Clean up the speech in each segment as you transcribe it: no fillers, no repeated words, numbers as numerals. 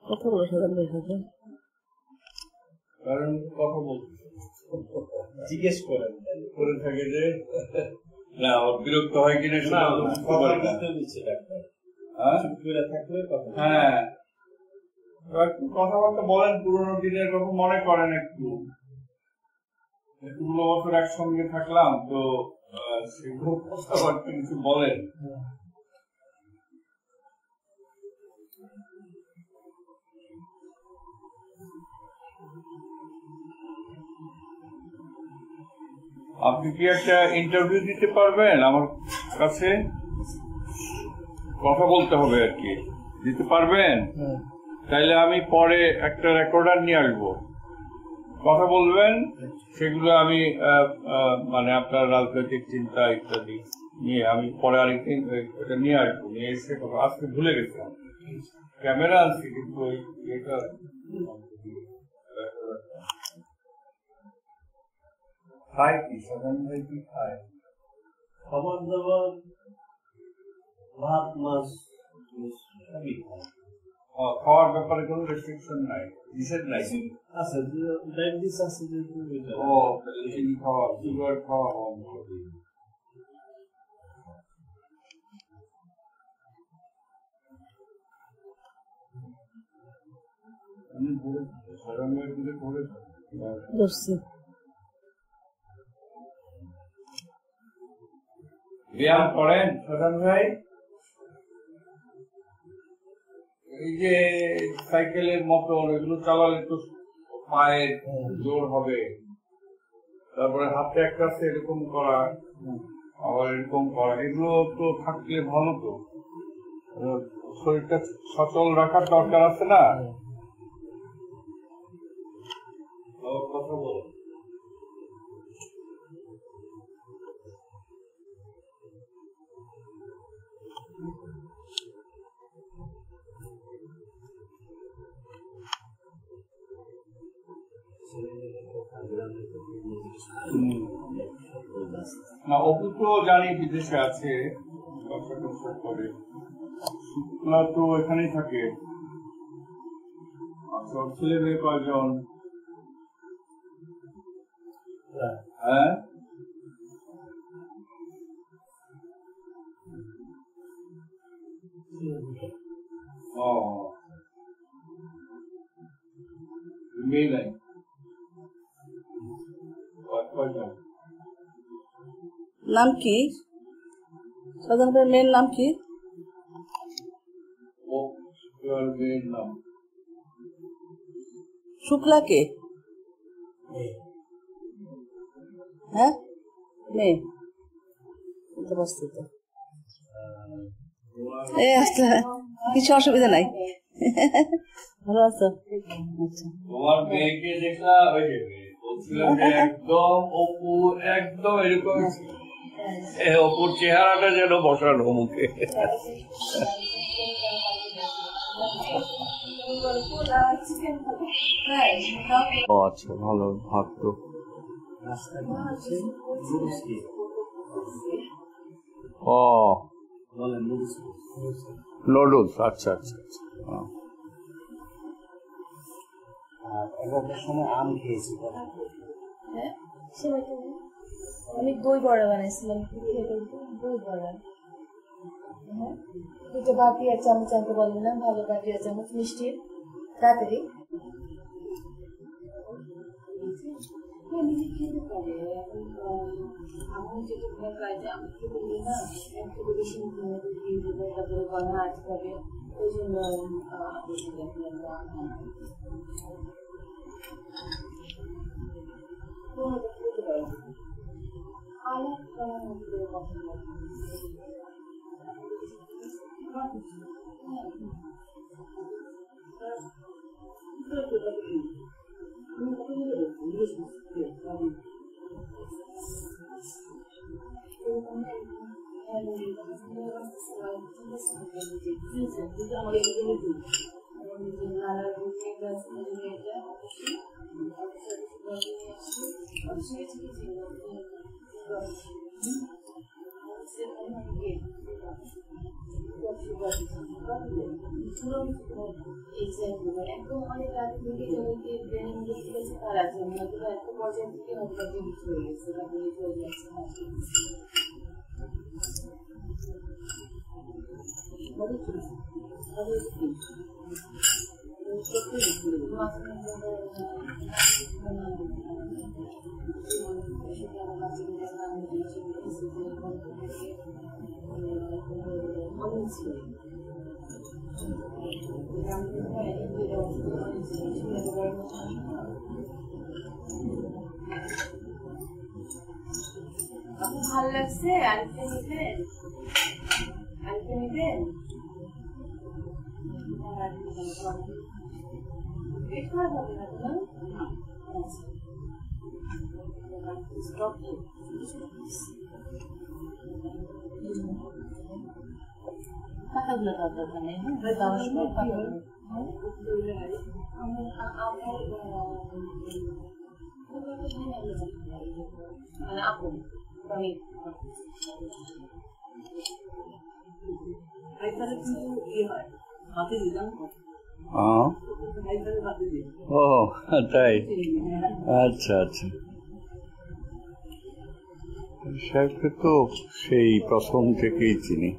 কথা বলো সাধারণ ভাই সাথে, কারণ কথা বলতে জিজ্ঞেস করেন করে থাকে যে না বিরক্ত হয় কিনা সেটা দিচ্ছে ডাক্তার। হ্যাঁ, একটু কথাবার্তা বলেন, পুরোনো দিনের কথা মনে করেন, একটু 16 বছর একসঙ্গে থাকলাম তো সেগুলো কথাবার্তা কিছু বলেন। আপনি কি একটা ইন্টারভিউ দিতে পারবেন? আমার কাছে কথা বলতে হবে আর কি, দিতে পারবেন? তাইলে আমি পরে একটা রেকর্ডার নিয়ে আসবো, কথা বলবেন, সেগুলো আমি মানে আপনার রাজনৈতিক চিন্তা ইত্যাদি নিয়ে আমি পরে আরেকদিন এটা নিয়ে আসবো, নিয়ে এসে কথা আজকে ভুলে গেছিলাম, ক্যামেরা আনছি কিন্তু এটা খায় কি সাধারণ ভাই কি খায়? খাবার দাবার ভাত মাছ সবই খায়। খাওয়ার ব্যাপারে কোনো রেস্ট্রিকশন নাই, নিষেধ নাই? আছে, ডায়াবেটিস আছে যেহেতু। ও চিনি খাওয়া, সুগার খাওয়া কম করবে। ব্যায়াম করেন সাধারণ ভাই? এই যে সাইকেলের মতো এগুলো চালালে তো পায়ের জোর হবে, তারপরে হাতে একটা আছে এরকম করা, আবার এরকম করা, এগুলো তো থাকলে ভালো, তো শরীরটা সচল রাখার দরকার আছে না? কথা বলো। না, অপু তো জানি বিদেশে আছে, করে শুক্লা তো এখানেই থাকে। আচ্ছা, ছেলে মেয়ে কয়জন? হ্যাঁ, ও মেয়ে নাই, কয়জন? নাম কি সাধারণ ভাই? মেয়ের নাম কি? মেয়ের নাম শুক্লা কে? হ্যাঁ, মেয়ে বুঝতে পারছি তো। কিছু অসুবিধা নাই, ভালো আছো? তোমার মেয়েকে দেখলাম ওই যে বলছিলাম যে একদম অপু একদম এরকম, অপুর চেহারাটা যেন বসানো মুখে। ও আচ্ছা, ভালো ভাব তো। ও নুডলস, আচ্ছা আচ্ছা আচ্ছা। এগারোটার সময় আম খেয়েছি, আমি দই বড়া বানাইছিলাম, দই বড়া, হ্যাঁ, দুটো বাটি আর চামচ আনতে বললাম, ভালো বাটি আর চামচ মিষ্টির, তাড়াতাড়ি খেতে পারে। আমি যেটা ভয় পাই যে আমি খেতে দিই না, একটু বেশি তারপরে গলা আটকে হবে, ওই জন্য খেতে পারি। একদম অনেক আগে থেকে জমিতে ব্রেন ইনভেস্টিগেশন তারা আছে হয়তো একটা পর্যায়ে থেকে হয়তো ডিলিট হয়ে গেছে বা ডিলিট হয়ে যাচ্ছে আপনি ভালো লাগছে আরেকটা নিবেন আরেকটা নিবেন পেট খারাপ হবে না তো স্টপ পাতাগুলো দরকার নেই হ্যাঁ দেওয়ার সময় পাতাগুলো মানে আপন আমি কিন্তু ইয়ে হয় হাতে দিলাম ও তাই আচ্ছা আচ্ছা সাহেবকে তো সেই প্রথম থেকেই চিনি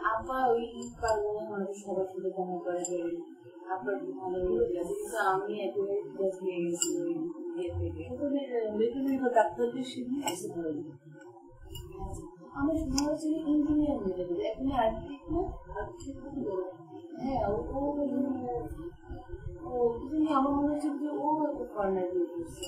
আব্বা ওই পারবো না সবার সাথে দেখা করে আপনার ভালো কিন্তু আমি একেবারে দিয়ে গেছি ডাক্তারদের শিখে এসে ধরে আমার মনে হচ্ছে ইঞ্জিনিয়ার হয়ে যাবে এখন আর্থিক না আর্থিক হ্যাঁ ও তুমি আমার মনে হচ্ছে যে ও একটা কর্নার দিয়ে করছে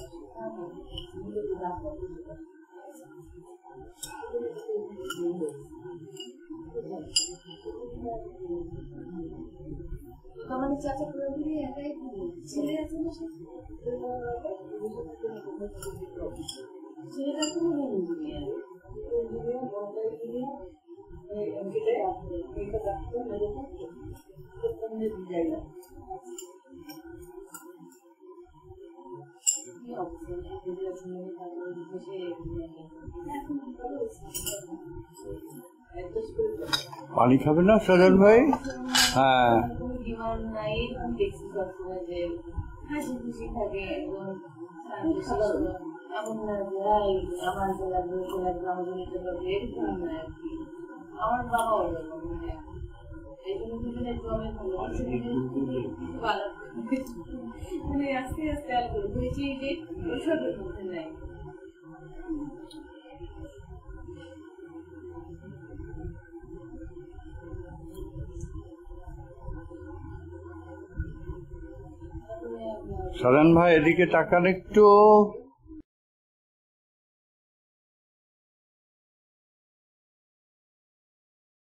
আমাদের চাচা পুরোপুরি একাই ছেলে আছে না ছেলেটা কোনো ইঞ্জিনিয়ার পানি খাবে না সাজান ভাই হ্যাঁ ডিমান্ড নাই এরকম দেখছি সবসময় যে হাসি খুশি থাকে একদম এমন না যে আমার যে লাগবে সে লাগবে আমার জন্য নিতে পারবে এরকম না আর কি আমার বাবা ওরকম এই জন্য দুজনে জমে ভালো মানে আস্তে আস্তে আল করে বুঝেছি যে ওইসবের মধ্যে নাই সাজান ভাই এদিকে তাকান একটু